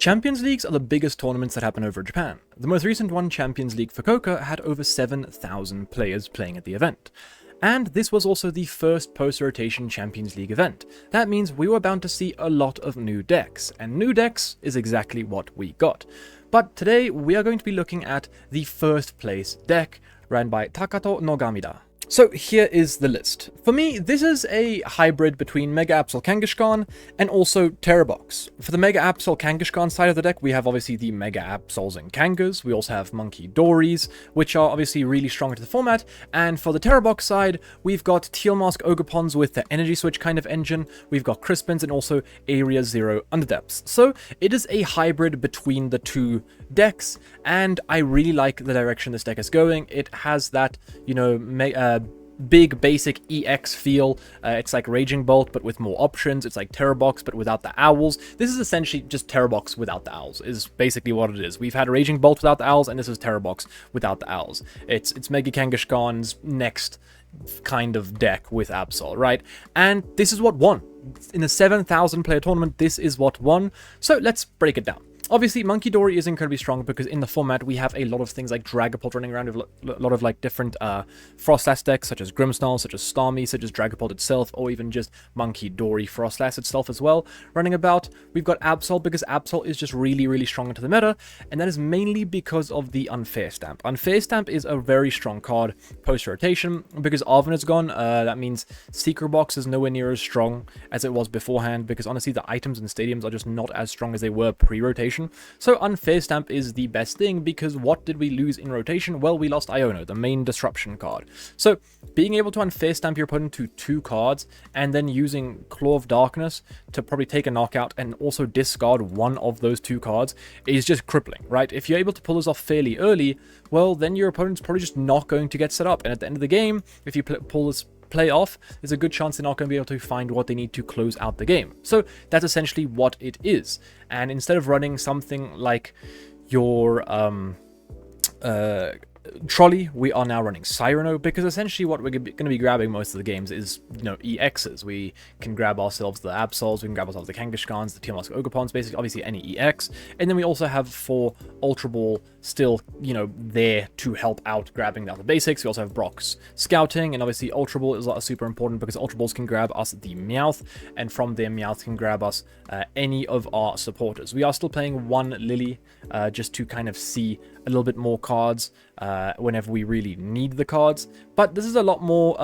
Champions Leagues are the biggest tournaments that happen over in Japan. The most recent one, Champions League Fukuoka, had over 7,000 players playing at the event. And this was also the first post-rotation Champions League event. That means we were bound to see a lot of new decks, and new decks is exactly what we got. But today we are going to be looking at the first place deck, ran by Takato Nogamida. So here is the list. For me, this is a hybrid between Mega Absol Kangaskhan and also Terrabox. For the Mega Absol Kangaskhan side of the deck, we have obviously the Mega Absols and Kangas. We also have Monkey Dories, which are obviously really strong to the format. And for the Terrabox side, we've got Teal Mask Ogerpons with the Energy Switch kind of engine. We've got Crispins and also Area Zero Underdepths. So it is a hybrid between the two decks, and I really like the direction this deck is going. It has that, you know, big basic EX feel. It's like Raging Bolt but with more options. It's like Terrabox but without the owls. This is essentially just Terrabox without the owls is basically what it is. We've had Raging Bolt without the owls, and this is Terrabox without the owls. It's Mega Kangaskhan's next kind of deck with Absol, right? And this is what won. In a 7,000 player tournament, this is what won. So let's break it down. Obviously, Monkey Dory is incredibly strong because in the format we have a lot of things like Dragapult running around with a lot of like different Frostlass decks, such as Grimmsnarl, such as Starmie, such as Dragapult itself, or even just Monkey Dory Frostlass itself as well running about. We've got Absol because Absol is just really, really strong into the meta, and that is mainly because of the Unfair Stamp. Unfair Stamp is a very strong card post-rotation because Arven is gone. That means Secret Box is nowhere near as strong as it was beforehand because honestly the items in stadiums are just not as strong as they were pre-rotation. So Unfair Stamp is the best thing because what did we lose in rotation? Well, we lost Iono, the main disruption card. So being able to Unfair Stamp your opponent to 2 cards and then using Claw of Darkness to probably take a knockout and also discard one of those 2 cards is just crippling, right? If you're able to pull this off fairly early, well, then your opponent's probably just not going to get set up. And at the end of the game, if you pull this play off, there's a good chance they're not going to be able to find what they need to close out the game. So that's essentially what it is. And instead of running something like your Trolley, we are now running Cyrano because essentially what we're going to be grabbing most of the games is, you know, EXs. We can grab ourselves the Absols, we can grab ourselves the Kangaskhan's, the Teal Mask Ogerpons, basically obviously any EX. And then we also have 4 Ultra Ball still, you know, there to help out grabbing the other basics. We also have Brock's Scouting, and obviously Ultra Ball is super important because Ultra Balls can grab us the Meowth, and from their Meowth can grab us any of our supporters. We are still playing 1 Lily just to kind of see a little bit more cards whenever we really need the cards, but this is a lot more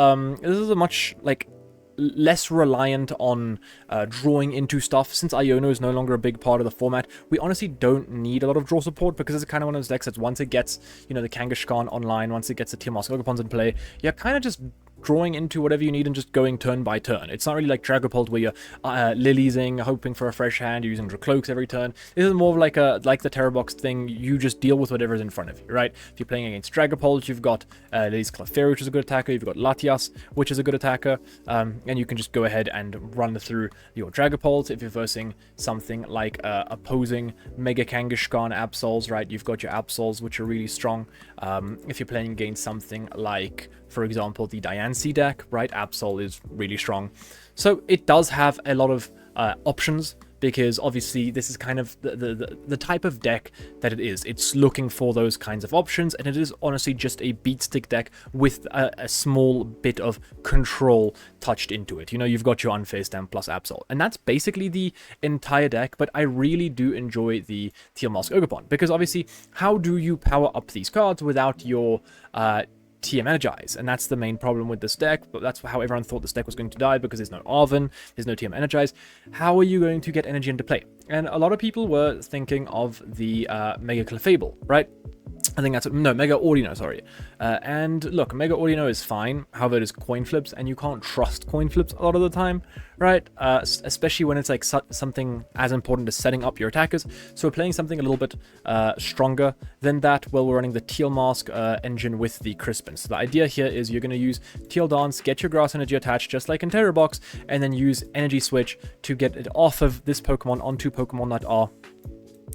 this is a much like less reliant on drawing into stuff. Since Iono is no longer a big part of the format, we honestly don't need a lot of draw support because it's kind of one of those decks that once it gets, you know, the Kangaskhan online, once it gets the Teal Mask Ogerpons in play, you're kind of just drawing into whatever you need and just going turn by turn. It's not really like Dragapult where you're liliesing, hoping for a fresh hand, you're using Dracloaks every turn. This is more of like the Terrabox thing. You just deal with whatever's in front of you, right? If you're playing against Dragapult, you've got Lily's Clefairy, which is a good attacker. You've got Latias, which is a good attacker. And you can just go ahead and run through your Dragapult. If you're versing something like opposing Mega Kangaskhan Absols, right? You've got your Absols, which are really strong. If you're playing against something like, for example, the Diancie deck, right? Absol is really strong. So it does have a lot of options because obviously this is kind of the type of deck that it is. It's looking for those kinds of options, and it is honestly just a beat stick deck with a small bit of control touched into it. You know, you've got your Unfair Stamp plus Absol, and that's basically the entire deck, but I really do enjoy the Teal Mask Ogerpon because obviously how do you power up these cards without your TM Energize? And that's the main problem with this deck, but that's how everyone thought this deck was going to die because there's no Arven, there's no TM Energize. How are you going to get energy into play? And a lot of people were thinking of the Mega Clefable, right? I think that's... No, Mega Audino, sorry. And look, Mega Audino is fine. However, it is coin flips, and you can't trust coin flips a lot of the time, right? Especially when it's like something as important as setting up your attackers. So we're playing something a little bit stronger than that while we're running the Teal Mask engine with the Crispin. So the idea here is you're going to use Teal Dance, get your Grass Energy attached, just like in Terrabox, and then use Energy Switch to get it off of this Pokemon onto Pokemon that are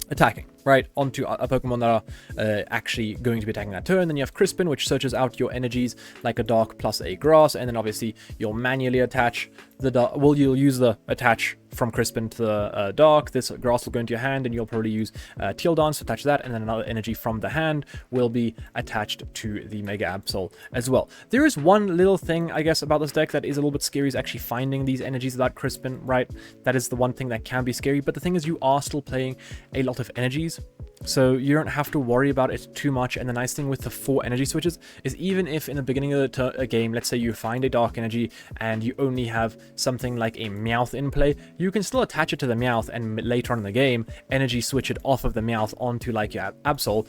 attacking, right, onto a Pokemon that are actually going to be attacking that turn. Then you have Crispin, which searches out your energies like a Dark plus a Grass, and then obviously you'll manually attach the Dark. Well, you'll use the attach from Crispin to the Dark, this grass will go into your hand, and you'll probably use Teal Dance to attach that, and then another energy from the hand will be attached to the Mega Absol as well. There is one little thing, I guess, about this deck that is a little bit scary, is actually finding these energies without Crispin, right? That is the one thing that can be scary, but the thing is you are still playing a lot of energies, so you don't have to worry about it too much. And the nice thing with the 4 energy switches is, even if in the beginning of the game, let's say you find a Dark Energy and you only have something like a Meowth in play, you can still attach it to the Meowth and later on in the game energy switch it off of the Meowth onto like your Absol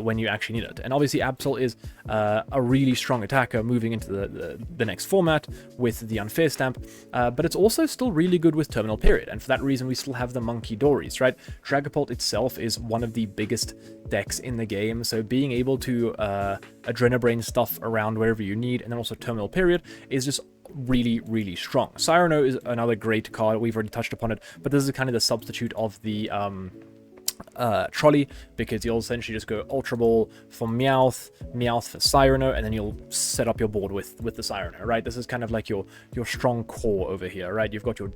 when you actually need it. And obviously Absol is a really strong attacker moving into the next format with the Unfair Stamp, but it's also still really good with Terminal Period, and for that reason we still have the Monkey Dories, right? Dragapult itself is one of the biggest decks in the game, so being able to Adrenabrain stuff around wherever you need, and then also Terminal Period is just really, really strong. Cyrano is another great card. We've already touched upon it, but this is kind of the substitute of the Trolley, because you'll essentially just go Ultra Ball for Meowth, Meowth for Cyrano, and then you'll set up your board with the Cyrano, right? This is kind of like your strong core over here, right? You've got your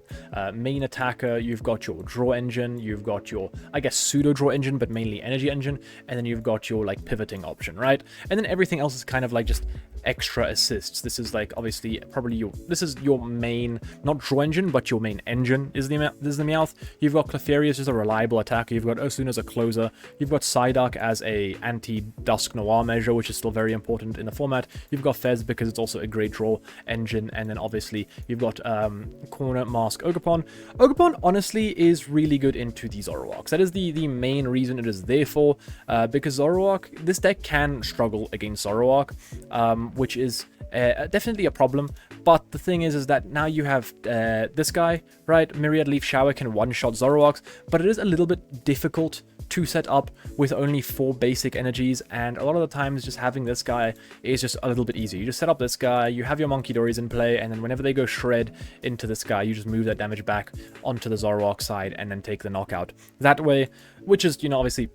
main attacker, you've got your draw engine, you've got your, I guess, pseudo draw engine, but mainly energy engine, and then you've got your like pivoting option, right? And then everything else is kind of like just extra assists. This is like obviously probably this is your main, not draw engine, but your main engine is the Meowth. You've got Clefairy as a reliable attacker. You've got Osun as a closer. You've got Psyduck as a anti-Dusk Noir measure, which is still very important in the format. You've got Fez because it's also a great draw engine, and then obviously you've got Corner Mask Ogerpon. Ogerpon honestly is really good into the Zoroarks. That is the main reason it is there for, because Zoroark, this deck can struggle against Zoroark, which is definitely a problem. But the thing is that now you have this guy, right? Myriad Leaf Shower can one-shot Zoroarks, but it is a little bit difficult to set up with only 4 basic energies, and a lot of the times just having this guy is just a little bit easier. You just set up this guy, you have your Monkey Dories in play, and then whenever they go Shred into this guy, you just move that damage back onto the Zoroark side and then take the knockout that way, which is, you know, obviously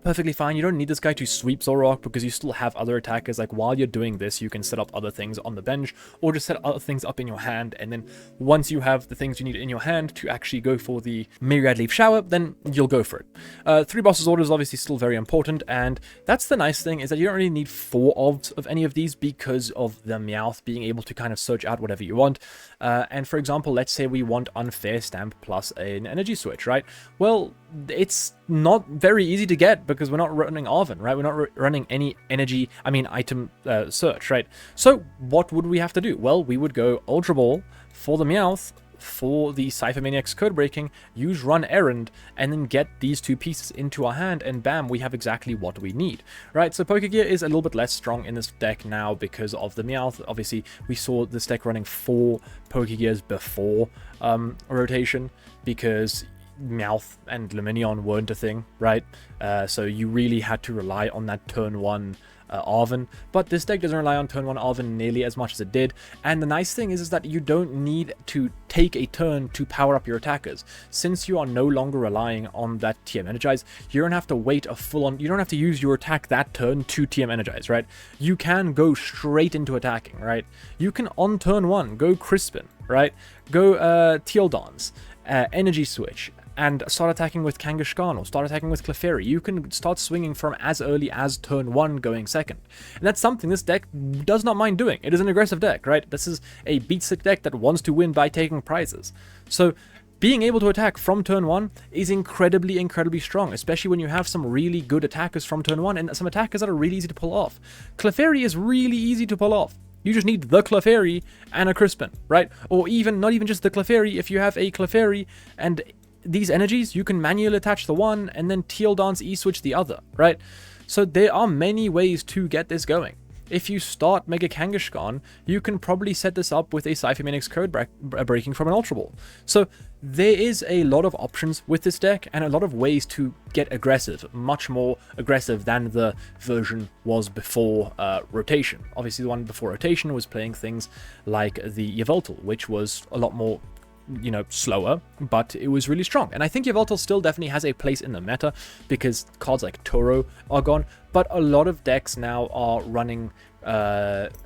perfectly fine. You don't need this guy to sweep Zoroark because you still have other attackers. Like while you're doing this, you can set up other things on the bench or just set other things up in your hand, and then once you have the things you need in your hand to actually go for the Myriad Leaf Shower, then you'll go for it. 3 Bosses Order is obviously still very important, and that's the nice thing, is that you don't really need 4 of any of these because of the Meowth being able to kind of search out whatever you want. And for example, let's say we want Unfair Stamp plus an energy switch, right? Well, it's not very easy to get because we're not running Arven, right? We're not running any energy, item search, right? So what would we have to do? Well, we would go Ultra Ball for the Meowth, for the Cypher Maniac's code breaking, use Run Errand, and then get these 2 pieces into our hand, and bam, we have exactly what we need, right? So Pokegear is a little bit less strong in this deck now because of the Meowth. Obviously, we saw this deck running 4 Pokegears before rotation because Meowth and Lumineon weren't a thing, right? So you really had to rely on that turn 1 Arven, but this deck doesn't rely on turn 1 Arven nearly as much as it did, and the nice thing is that you don't need to take a turn to power up your attackers. Since you are no longer relying on that TM Energize, you don't have to wait a full-on, you don't have to use your attack that turn to TM Energize, right? You can go straight into attacking, right? You can on turn 1 go Crispin, right? Go Teal Dance, Energy Switch, and start attacking with Kangaskhan or start attacking with Clefairy. You can start swinging from as early as turn 1 going second. And that's something this deck does not mind doing. It is an aggressive deck, right? This is a beat stick deck that wants to win by taking prizes. So being able to attack from turn 1 is incredibly, incredibly strong, especially when you have some really good attackers from turn 1 and some attackers that are really easy to pull off. Clefairy is really easy to pull off. You just need the Clefairy and a Crispin, right? Or even, not even just the Clefairy, if you have a Clefairy and these energies, you can manually attach the one and then Teal Dance E-switch the other, right? So there are many ways to get this going. If you start Mega Kangaskhan, you can probably set this up with a Cypher Maniac's code breaking from an Ultra Ball. So there is a lot of options with this deck and a lot of ways to get aggressive, much more aggressive than the version was before rotation. Obviously the one before rotation was playing things like the Yveltal, which was a lot more, you know, slower, but it was really strong. And I think Yveltal still definitely has a place in the meta because cards like Toro are gone, but a lot of decks now are running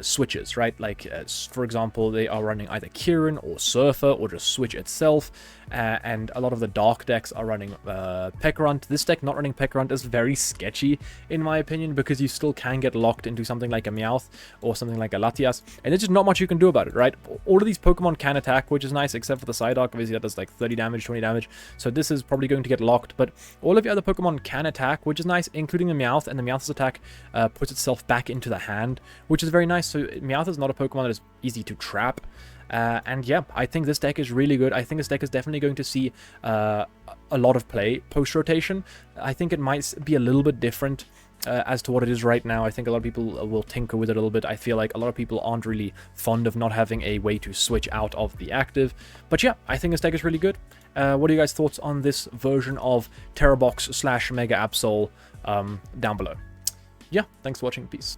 switches, right? Like, for example, they are running either Kieran or Surfer or just Switch itself, and a lot of the Dark decks are running Pekrunt. This deck not running Pekrunt is very sketchy, in my opinion, because you still can get locked into something like a Meowth or something like a Latias, and there's just not much you can do about it, right? All of these Pokemon can attack, which is nice, except for the Psyduck. Obviously, that does like 30 damage, 20 damage, so this is probably going to get locked, but all of the other Pokemon can attack, which is nice, including the Meowth, and the Meowth's attack puts itself back into the hand, which is very nice. So Meowth is not a Pokemon that is easy to trap. And yeah, I think this deck is really good. I think this deck is definitely going to see a lot of play post-rotation. I think it might be a little bit different as to what it is right now. I think a lot of people will tinker with it a little bit. I feel like a lot of people aren't really fond of not having a way to switch out of the active. But yeah, I think this deck is really good. What are you guys' thoughts on this version of Terrabox / Mega Absol down below? Yeah, thanks for watching. Peace.